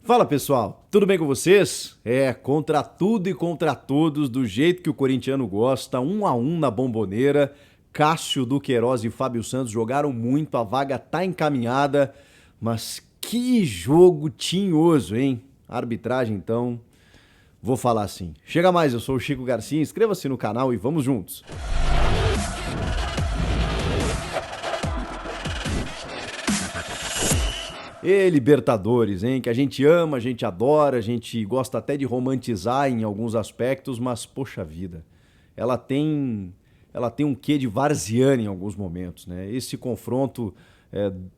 Fala pessoal, tudo bem com vocês? Contra tudo e contra todos, do jeito que o corintiano gosta, 1-1 na Bomboneira. Cássio, Duqueiroz e Fábio Santos jogaram muito, a vaga tá encaminhada, mas que jogo tinhoso, hein? A arbitragem, então, vou falar assim. Chega mais, eu sou o Chico Garcia, inscreva-se no canal e vamos juntos. E Libertadores, hein? Que a gente ama, a gente adora, a gente gosta até de romantizar em alguns aspectos, mas poxa vida, ela tem, ela tem um quê de Varziani em alguns momentos, né? Esse confronto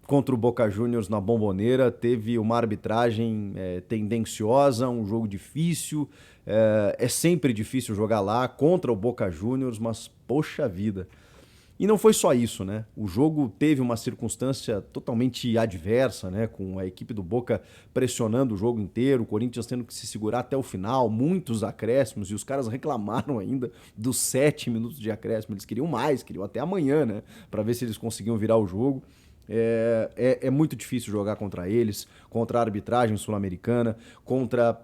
contra o Boca Juniors na Bomboneira teve uma arbitragem tendenciosa, um jogo difícil. É sempre difícil jogar lá contra o Boca Juniors, mas poxa vida. E não foi só isso, né? O jogo teve uma circunstância totalmente adversa, né? Com a equipe do Boca pressionando o jogo inteiro, o Corinthians tendo que se segurar até o final, muitos acréscimos, e os caras reclamaram ainda dos 7 minutos de acréscimo. Eles queriam mais, queriam até amanhã, né? Pra ver se eles conseguiam virar o jogo. É muito difícil jogar contra eles, contra a arbitragem sul-americana, contra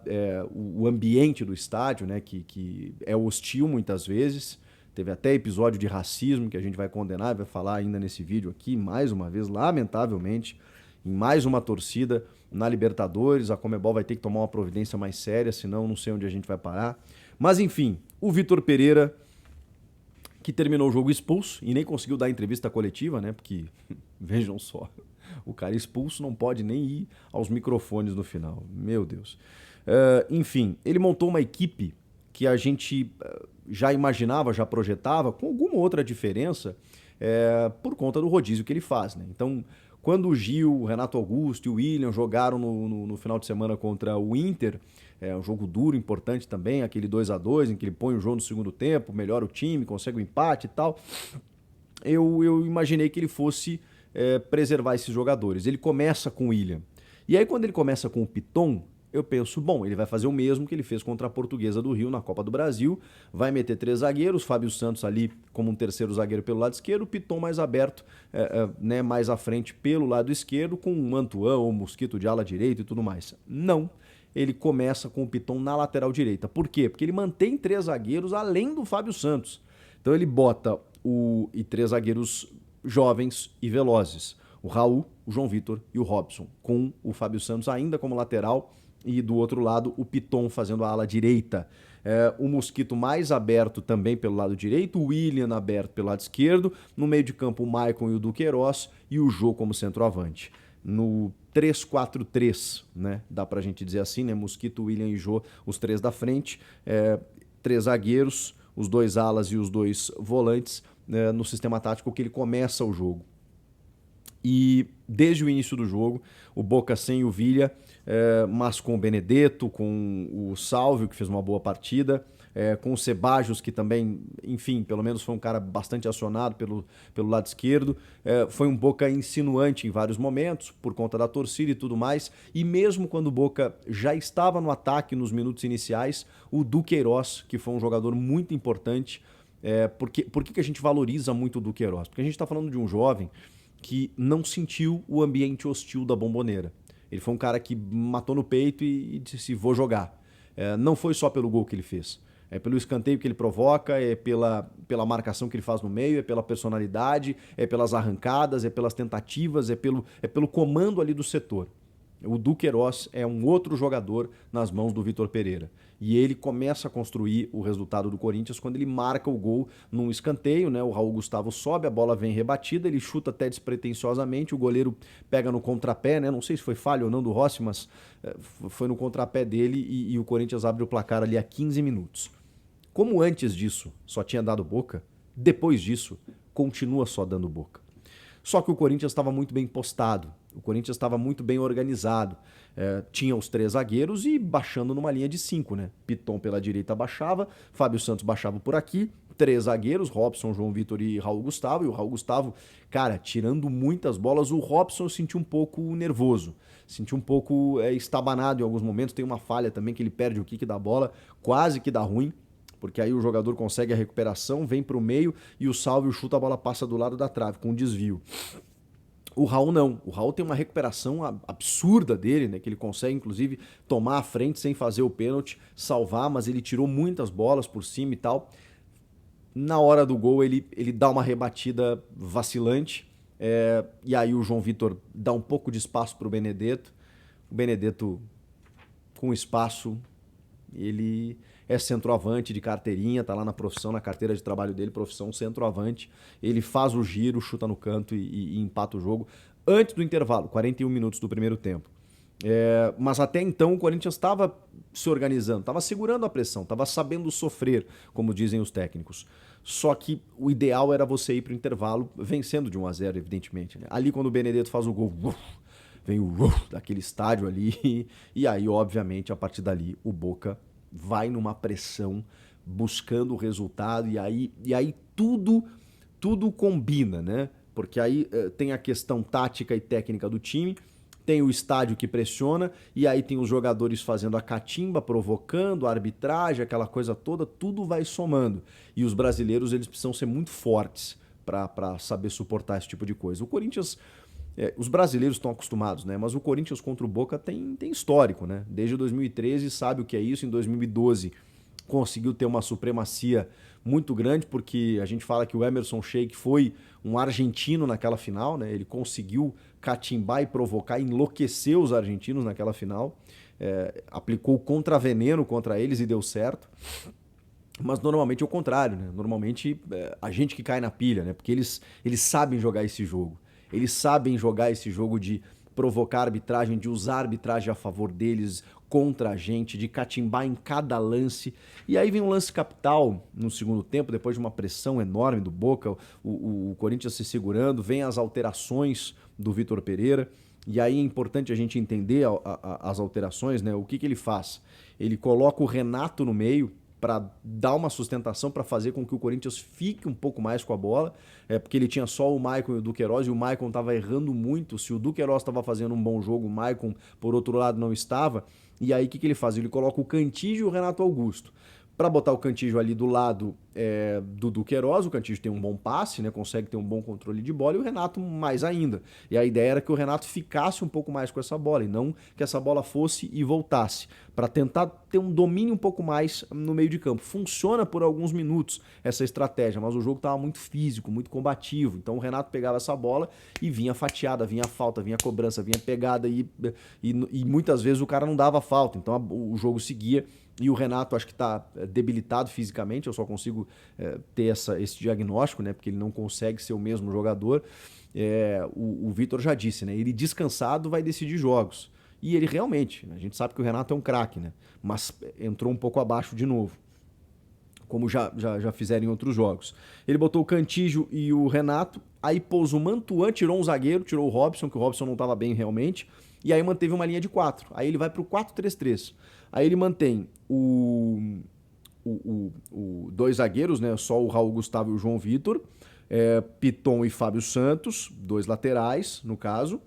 o ambiente do estádio, né? Que é hostil muitas vezes. Teve até episódio de racismo que a gente vai condenar e vai falar ainda nesse vídeo aqui, mais uma vez, lamentavelmente, em mais uma torcida na Libertadores. A Conmebol vai ter que tomar uma providência mais séria, senão não sei onde a gente vai parar. Mas enfim, o Vitor Pereira, que terminou o jogo expulso e nem conseguiu dar entrevista coletiva, né? Porque, vejam só, o cara expulso não pode nem ir aos microfones no final. Meu Deus. Enfim, ele montou uma equipe que a gente já imaginava, já projetava, com alguma outra diferença, por conta do rodízio que ele faz, né? Então, quando o Gil, o Renato Augusto e o William jogaram no final de semana contra o Inter, um jogo duro, importante também, aquele 2-2 em que ele põe o jogo no segundo tempo, melhora o time, consegue o empate e tal, eu imaginei que ele fosse preservar esses jogadores. Ele começa com o William. E aí, quando ele começa com o Piton, eu penso, bom, ele vai fazer o mesmo que ele fez contra a Portuguesa do Rio na Copa do Brasil, vai meter 3 zagueiros, Fábio Santos ali como um terceiro zagueiro pelo lado esquerdo, o Piton mais aberto, né, mais à frente pelo lado esquerdo, com o Mantuan ou Mosquito de ala direita e tudo mais. Não, ele começa com o Piton na lateral direita. Por quê? Porque ele mantém 3 zagueiros além do Fábio Santos. Então ele bota 3 zagueiros jovens e velozes. O Raul, o João Vitor e o Robson, com o Fábio Santos ainda como lateral, e do outro lado o Piton fazendo a ala direita. O Mosquito mais aberto também pelo lado direito, o William aberto pelo lado esquerdo, no meio de campo o Maicon e o Duqueiroz e o Jô como centroavante. No 3-4-3, né? Dá pra gente dizer assim, né? Mosquito, William e Jô, os 3 da frente, 3 zagueiros, os 2 alas e os 2 volantes, no sistema tático que ele começa o jogo. E desde o início do jogo, o Boca sem o Villa, mas com o Benedetto, com o Salvio, que fez uma boa partida, com o Ceballos, que também, enfim, pelo menos foi um cara bastante acionado pelo lado esquerdo. Foi um Boca insinuante em vários momentos, por conta da torcida e tudo mais. E mesmo quando o Boca já estava no ataque nos minutos iniciais, o Duqueiroz, que foi um jogador muito importante. Por que a gente valoriza muito o Duqueiroz? Porque a gente está falando de um jovem que não sentiu o ambiente hostil da Bomboneira. Ele foi um cara que matou no peito e disse, vou jogar. Não foi só pelo gol que ele fez. É pelo escanteio que ele provoca, é pela marcação que ele faz no meio, é pela personalidade, é pelas arrancadas, é pelas tentativas, é pelo comando ali do setor. O Duqueiroz é um outro jogador nas mãos do Vitor Pereira. E ele começa a construir o resultado do Corinthians quando ele marca o gol num escanteio, né? O Raul Gustavo sobe, a bola vem rebatida, ele chuta até despretensiosamente, o goleiro pega no contrapé, né? Não sei se foi falha ou não do Rossi, mas foi no contrapé dele e o Corinthians abre o placar ali a 15 minutos. Como antes disso só tinha dado Boca, depois disso continua só dando Boca. Só que o Corinthians estava muito bem postado, o Corinthians estava muito bem organizado. Tinha os 3 zagueiros e baixando numa linha de 5, né? Piton pela direita baixava, Fábio Santos baixava por aqui, 3 zagueiros, Robson, João Vitor e Raul Gustavo. E o Raul Gustavo, cara, tirando muitas bolas, o Robson eu senti um pouco nervoso, senti um pouco estabanado em alguns momentos. Tem uma falha também que ele perde o kick da bola, quase que dá ruim, porque aí o jogador consegue a recuperação, vem para o meio e o Salvio chuta, a bola passa do lado da trave, com um desvio. O Raul não. O Raul tem uma recuperação absurda dele, né? Que ele consegue, inclusive, tomar a frente sem fazer o pênalti, salvar, mas ele tirou muitas bolas por cima e tal. Na hora do gol, ele dá uma rebatida vacilante. E aí o João Vitor dá um pouco de espaço para o Benedetto. O Benedetto, com espaço, ele é centroavante de carteirinha, tá lá na profissão, na carteira de trabalho dele, profissão centroavante. Ele faz o giro, chuta no canto e empata o jogo antes do intervalo, 41 minutos do primeiro tempo. Mas até então o Corinthians estava se organizando, estava segurando a pressão, estava sabendo sofrer, como dizem os técnicos. Só que o ideal era você ir para o intervalo vencendo de 1-0, evidentemente. Né? Ali quando o Benedetto faz o gol, vem o daquele estádio ali, e aí, obviamente, a partir dali, o Boca vai numa pressão, buscando o resultado, e aí tudo combina, né? Porque aí tem a questão tática e técnica do time, tem o estádio que pressiona, e aí tem os jogadores fazendo a catimba, provocando, a arbitragem, aquela coisa toda, tudo vai somando. E os brasileiros, eles precisam ser muito fortes para saber suportar esse tipo de coisa. O Corinthians... os brasileiros estão acostumados, né? Mas o Corinthians contra o Boca tem histórico, né? Desde 2013 sabe o que é isso. Em 2012 conseguiu ter uma supremacia muito grande, porque a gente fala que o Emerson Sheik foi um argentino naquela final, né? Ele conseguiu catimbar e provocar, enlouquecer os argentinos naquela final. Aplicou contraveneno contra eles e deu certo. Mas normalmente é o contrário, né? Normalmente a gente que cai na pilha, né? Porque eles sabem jogar esse jogo. Eles sabem jogar esse jogo de provocar a arbitragem, de usar a arbitragem a favor deles, contra a gente, de catimbar em cada lance. E aí vem um lance capital no segundo tempo, depois de uma pressão enorme do Boca, o Corinthians se segurando, vem as alterações do Vitor Pereira. E aí é importante a gente entender as alterações, né? O que ele faz? Ele coloca o Renato no meio, para dar uma sustentação, para fazer com que o Corinthians fique um pouco mais com a bola, porque ele tinha só o Maicon e o Duqueiroz, e o Maicon estava errando muito. Se o Duqueiroz estava fazendo um bom jogo, o Maicon, por outro lado, não estava. E aí o que ele faz? Ele coloca o Cantígio e o Renato Augusto. Para botar o Cantígio ali do lado do Duqueiroz, o Cantígio tem um bom passe, né, consegue ter um bom controle de bola, e o Renato mais ainda. E a ideia era que o Renato ficasse um pouco mais com essa bola, e não que essa bola fosse e voltasse, para tentar ter um domínio um pouco mais no meio de campo. Funciona por alguns minutos essa estratégia, mas o jogo estava muito físico, muito combativo. Então o Renato pegava essa bola e vinha fatiada, vinha falta, vinha cobrança, vinha pegada, e muitas vezes o cara não dava falta, então o jogo seguia. E o Renato acho que está debilitado fisicamente, eu só consigo ter esse diagnóstico, né? Porque ele não consegue ser o mesmo jogador. O Vitor já disse, né? Ele descansado vai decidir jogos. E ele realmente, a gente sabe que o Renato é um craque, né? Mas entrou um pouco abaixo de novo, como já fizeram em outros jogos. Ele botou o Cantígio e o Renato, aí pôs o Mantuan, tirou um zagueiro, tirou o Robson, que o Robson não estava bem realmente, e aí manteve uma linha de 4. Aí ele vai para o 4-3-3. Aí ele mantém dois zagueiros, né? Só o Raul Gustavo e o João Vitor, Piton e Fábio Santos, dois laterais, no caso,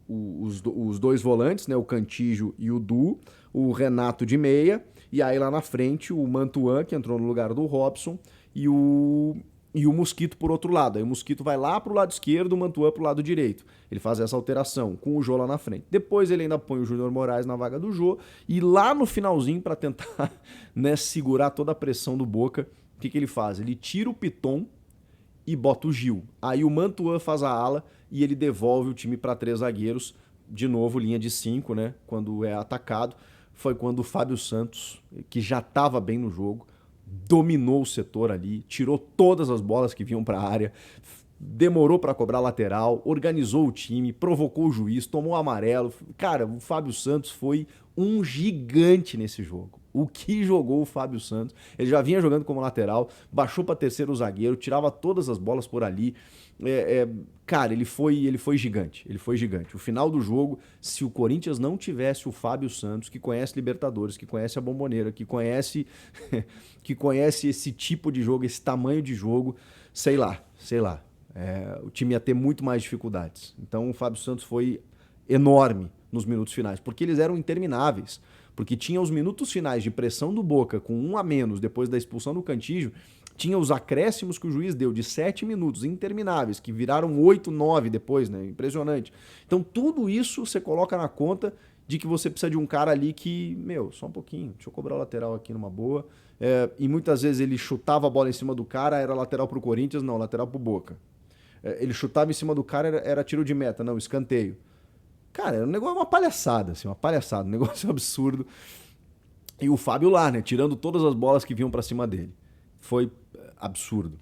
os dois volantes, né? O Cantígio e o Du, o Renato de meia, e aí lá na frente o Mantuan, que entrou no lugar do Robson, e o Mosquito por outro lado. Aí o Mosquito vai lá pro lado esquerdo, o Mantuan pro lado direito. Ele faz essa alteração com o Jô lá na frente. Depois ele ainda põe o Júnior Moraes na vaga do Jô, e lá no finalzinho, para tentar né, segurar toda a pressão do Boca, o que ele faz? Ele tira o Piton e bota o Gil. Aí o Mantuan faz a ala e ele devolve o time para 3 zagueiros. De novo, linha de 5, né? Quando é atacado. Foi quando o Fábio Santos, que já estava bem no jogo, dominou o setor ali, tirou todas as bolas que vinham para a área, demorou para cobrar lateral, organizou o time, provocou o juiz, tomou amarelo. Cara, o Fábio Santos foi um gigante nesse jogo. O que jogou o Fábio Santos? Ele já vinha jogando como lateral, baixou para terceiro zagueiro, tirava todas as bolas por ali. Cara, ele foi gigante. Ele foi gigante. O final do jogo, se o Corinthians não tivesse o Fábio Santos, que conhece Libertadores, que conhece a Bombonera, que conhece esse tipo de jogo, esse tamanho de jogo, sei lá. O time ia ter muito mais dificuldades. Então o Fábio Santos foi enorme nos minutos finais, porque eles eram intermináveis. Porque tinha os minutos finais de pressão do Boca, com 1 a menos depois da expulsão do Cantígio, Tinha os acréscimos que o juiz deu de 7 minutos, intermináveis, que viraram 8, 9 depois, né? Impressionante. Então tudo isso você coloca na conta de que você precisa de um cara ali que, só um pouquinho, deixa eu cobrar o lateral aqui numa boa. E muitas vezes ele chutava a bola em cima do cara, era lateral pro Corinthians, não, lateral pro Boca. Ele chutava em cima do cara, era tiro de meta, não, escanteio. Cara, era um negócio, uma palhaçada, assim, um negócio absurdo. E o Fábio lá, né, tirando todas as bolas que vinham pra cima dele. Foi absurdo.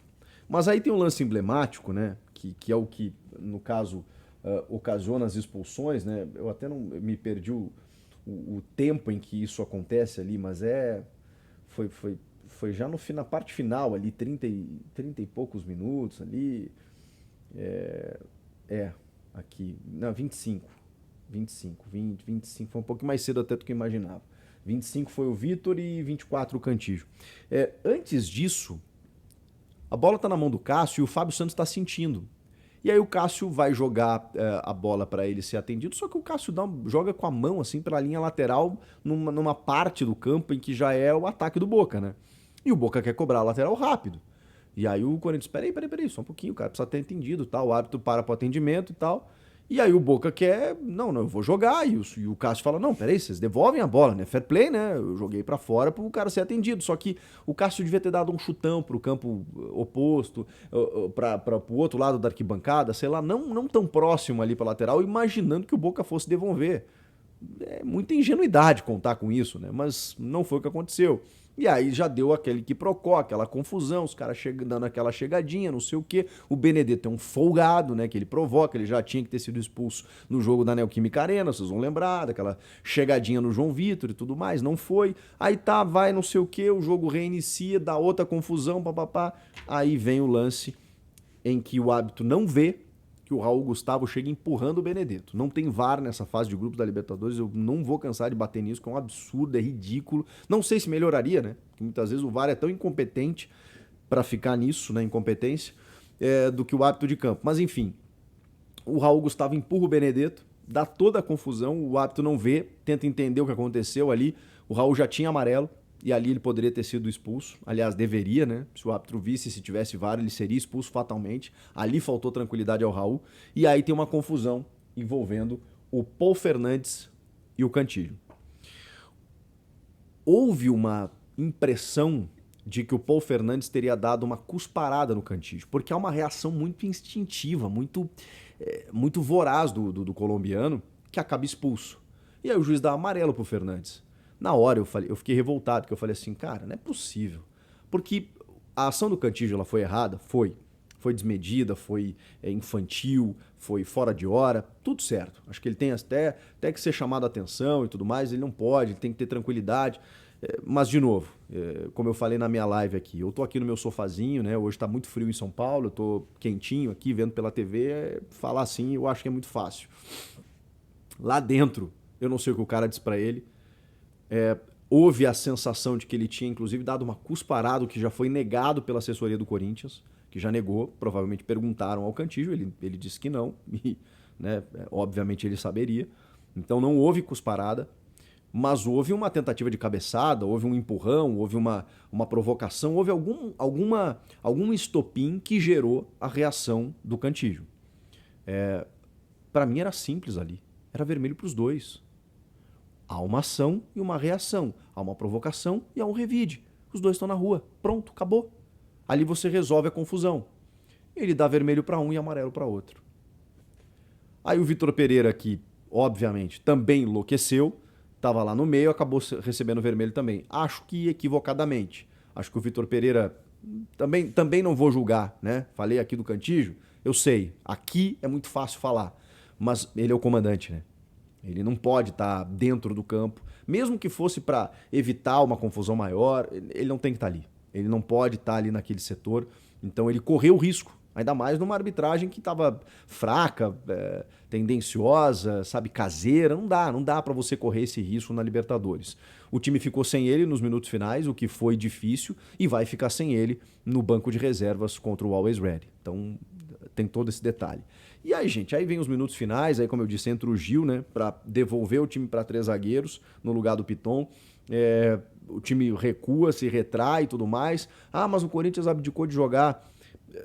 Mas aí tem um lance emblemático, né, que é o que, no caso, ocasiona as expulsões, né? Eu até não me perdi o tempo em que isso acontece ali, mas foi já na parte final ali, 30 e poucos minutos ali. Aqui, não, 25, 25, foi um pouco mais cedo até do que eu imaginava. 25 foi o Vitor e 24 o Cantillo. Antes disso, a bola tá na mão do Cássio e o Fábio Santos tá sentindo. E aí o Cássio vai jogar a bola para ele ser atendido, só que o Cássio joga com a mão assim pela linha lateral numa parte do campo em que já é o ataque do Boca, né? E o Boca quer cobrar a lateral rápido. E aí o Corinthians, peraí, só um pouquinho, o cara precisa ter entendido, tal, o árbitro para pro atendimento e tal. E aí o Boca quer, não, eu vou jogar. E o Cássio fala, não, peraí, vocês devolvem a bola, né? Fair play, né? Eu joguei pra fora pro cara ser atendido. Só que o Cássio devia ter dado um chutão pro campo oposto, pro outro lado da arquibancada, sei lá, não tão próximo ali pra lateral, imaginando que o Boca fosse devolver. É muita ingenuidade contar com isso, né? Mas não foi o que aconteceu. E aí já deu aquele quiprocó, aquela confusão, os caras dando aquela chegadinha, não sei o quê. O Benedetto é um folgado, né? Que ele provoca, ele já tinha que ter sido expulso no jogo da Neoquímica Arena, vocês vão lembrar, daquela chegadinha no João Vitor e tudo mais, não foi. Aí tá, vai não sei o quê, o jogo reinicia, dá outra confusão, papapá. Aí vem o lance em que o árbitro não vê, que o Raul Gustavo chega empurrando o Benedetto. Não tem VAR nessa fase de grupos da Libertadores, eu não vou cansar de bater nisso, que é um absurdo, é ridículo. Não sei se melhoraria, né? Porque muitas vezes o VAR é tão incompetente para ficar nisso, né, incompetência, do que o árbitro de campo. Mas enfim, o Raul Gustavo empurra o Benedetto, dá toda a confusão, o árbitro não vê, tenta entender o que aconteceu ali, o Raul já tinha amarelo, e ali ele poderia ter sido expulso. Aliás, deveria, né? Se o árbitro visse, se tivesse VAR, ele seria expulso fatalmente. Ali faltou tranquilidade ao Raul. E aí tem uma confusão envolvendo o Paul Fernandes e o Cantillo. Houve uma impressão de que o Paul Fernandes teria dado uma cusparada no Cantillo, porque é uma reação muito instintiva, muito voraz do colombiano, que acaba expulso. E aí o juiz dá amarelo pro Fernandes. Na hora eu fiquei revoltado, porque eu falei assim, cara, não é possível. Porque a ação do Cantillo ela foi errada? Foi. Foi desmedida, foi infantil, foi fora de hora, tudo certo. Acho que ele tem até que ser chamado a atenção e tudo mais, ele não pode, ele tem que ter tranquilidade. Mas, de novo, como eu falei na minha live aqui, eu tô aqui no meu sofazinho, né? Hoje tá muito frio em São Paulo, eu tô quentinho aqui, vendo pela TV, falar assim eu acho que é muito fácil. Lá dentro, eu não sei o que o cara disse pra ele, houve a sensação de que ele tinha, inclusive, dado uma cusparada, que já foi negado pela assessoria do Corinthians, que já negou, provavelmente perguntaram ao Cantillo, ele disse que não, e, né, obviamente ele saberia. Então não houve cusparada, mas houve uma tentativa de cabeçada, houve um empurrão, houve uma provocação, houve algum estopim que gerou a reação do Cantillo. Para mim era simples ali, era vermelho para os dois. Há uma ação e uma reação. Há uma provocação e há um revide. Os dois estão na rua. Pronto, acabou. Ali você resolve a confusão. Ele dá vermelho para um e amarelo para outro. Aí o Vitor Pereira, que obviamente também enlouqueceu, estava lá no meio, acabou recebendo vermelho também. Acho que equivocadamente. Acho que o Vitor Pereira, também não vou julgar, né? Falei aqui do Cantillo, eu sei. Aqui é muito fácil falar. Mas ele é o comandante, né? Ele não pode estar dentro do campo, mesmo que fosse para evitar uma confusão maior, ele não tem que estar ali. Ele não pode estar ali naquele setor, então ele correu o risco, ainda mais numa arbitragem que estava fraca, tendenciosa, sabe, caseira, não dá para você correr esse risco na Libertadores. O time ficou sem ele nos minutos finais, o que foi difícil, e vai ficar sem ele no banco de reservas contra o Always Ready. Então tem todo esse detalhe. E aí, gente, aí vem os minutos finais, aí como eu disse, entra o Gil, né, para devolver o time para 3 zagueiros no lugar do Piton. o time recua, se retrai e tudo mais. Ah, mas o Corinthians abdicou de jogar.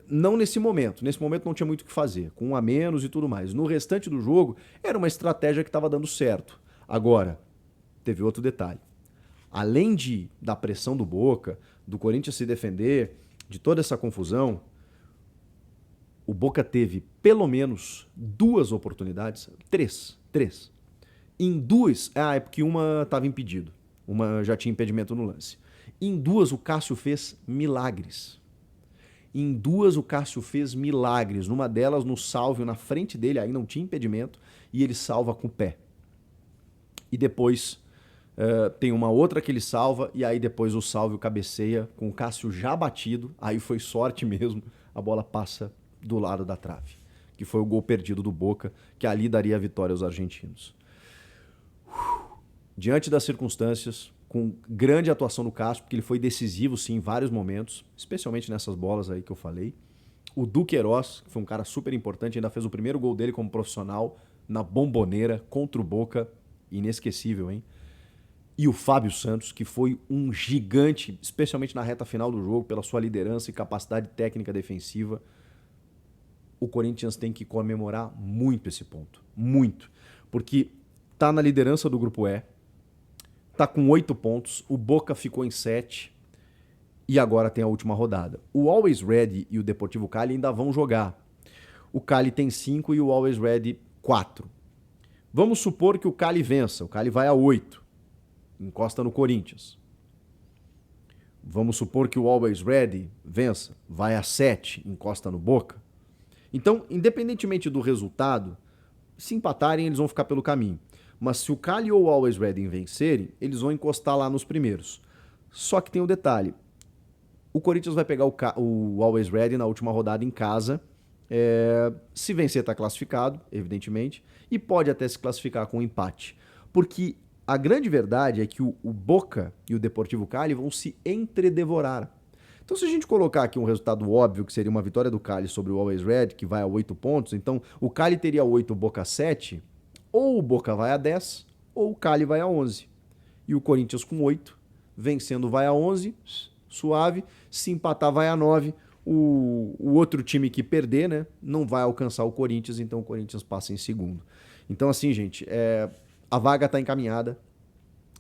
Não nesse momento. Nesse momento não tinha muito o que fazer, com um a menos e tudo mais. No restante do jogo, era uma estratégia que estava dando certo. Agora, teve outro detalhe. Além da pressão do Boca, do Corinthians se defender, de toda essa confusão, o Boca teve pelo menos 2 oportunidades, três. Em 2, é porque uma estava impedido, uma já tinha impedimento no lance. Em 2, o Cássio fez milagres. Em 2, o Cássio fez milagres. Numa delas, no salve na frente dele, aí não tinha impedimento, e ele salva com o pé. E depois tem uma outra que ele salva, e aí depois o salve o cabeceia com o Cássio já batido. Aí foi sorte mesmo, a bola passa do lado da trave, que foi o gol perdido do Boca, que ali daria a vitória aos argentinos. Diante das circunstâncias, com grande atuação do Cássio, porque ele foi decisivo sim em vários momentos, especialmente nessas bolas aí que eu falei. O Duqueiroz, que foi um cara super importante, ainda fez o primeiro gol dele como profissional na Bombonera contra o Boca, inesquecível, hein? E o Fábio Santos, que foi um gigante, especialmente na reta final do jogo, pela sua liderança e capacidade técnica defensiva. O Corinthians tem que comemorar muito esse ponto. Muito. Porque tá na liderança do Grupo E, tá com 8 pontos, o Boca ficou em 7 e agora tem a última rodada. O Always Ready e o Deportivo Cali ainda vão jogar. O Cali tem 5 e o Always Ready 4. Vamos supor que o Cali vença. O Cali vai a 8. Encosta no Corinthians. Vamos supor que o Always Ready vença. Vai a 7. Encosta no Boca. Então, independentemente do resultado, se empatarem, eles vão ficar pelo caminho. Mas se o Cali ou o Always Ready vencerem, eles vão encostar lá nos primeiros. Só que tem um detalhe. O Corinthians vai pegar o Always Ready na última rodada em casa. Se vencer, está classificado, evidentemente. E pode até se classificar com um empate. Porque a grande verdade é que o Boca e o Deportivo Cali vão se entredevorar. Então, se a gente colocar aqui um resultado óbvio, que seria uma vitória do Cali sobre o Always Red, que vai a 8 pontos, então o Cali teria 8, o Boca 7, ou o Boca vai a 10, ou o Cali vai a 11. E o Corinthians com 8, vencendo vai a 11, suave, se empatar vai a 9, o outro time que perder, né, não vai alcançar o Corinthians, então o Corinthians passa em segundo. Então, assim, gente, a vaga está encaminhada,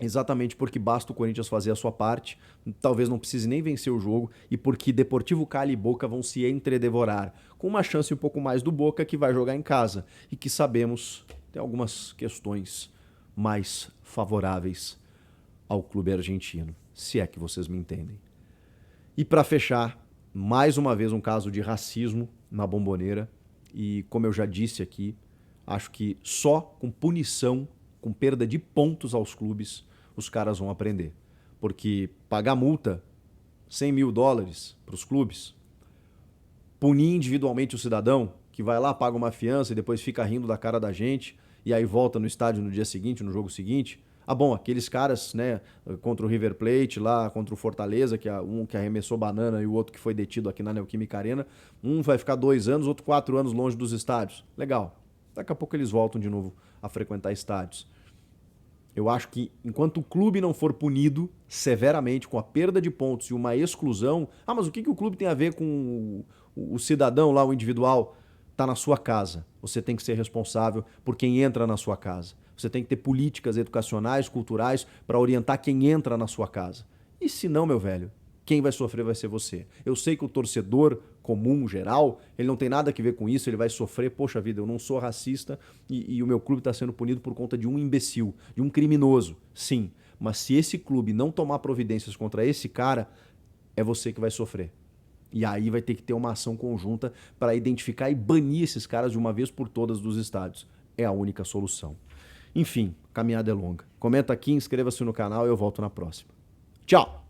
exatamente porque basta o Corinthians fazer a sua parte, talvez não precise nem vencer o jogo, e porque Deportivo Cali e Boca vão se entredevorar, com uma chance um pouco mais do Boca, que vai jogar em casa, e que sabemos tem algumas questões mais favoráveis ao clube argentino, se é que vocês me entendem. E para fechar, mais uma vez um caso de racismo na Bombonera, e como eu já disse aqui, acho que só com punição, com perda de pontos aos clubes, os caras vão aprender. Porque pagar multa, $100 mil para os clubes, punir individualmente o cidadão, que vai lá, paga uma fiança e depois fica rindo da cara da gente, e aí volta no estádio no dia seguinte, no jogo seguinte. Bom, aqueles caras, né, contra o River Plate lá, contra o Fortaleza, que é um que arremessou banana e o outro que foi detido aqui na Neoquímica Arena, um vai ficar 2 anos, outro 4 anos longe dos estádios. Legal. Daqui a pouco eles voltam de novo a frequentar estádios. Eu acho que enquanto o clube não for punido severamente com a perda de pontos e uma exclusão... mas o que o clube tem a ver com o cidadão lá, o individual? Tá na sua casa. Você tem que ser responsável por quem entra na sua casa. Você tem que ter políticas educacionais, culturais para orientar quem entra na sua casa. E se não, meu velho, quem vai sofrer vai ser você. Eu sei que o torcedor comum, geral, ele não tem nada a ver com isso, ele vai sofrer, poxa vida, eu não sou racista e o meu clube está sendo punido por conta de um imbecil, de um criminoso. Sim, mas se esse clube não tomar providências contra esse cara, é você que vai sofrer. E aí vai ter que ter uma ação conjunta para identificar e banir esses caras de uma vez por todas dos estádios. É a única solução. Enfim, a caminhada é longa. Comenta aqui, inscreva-se no canal e eu volto na próxima. Tchau!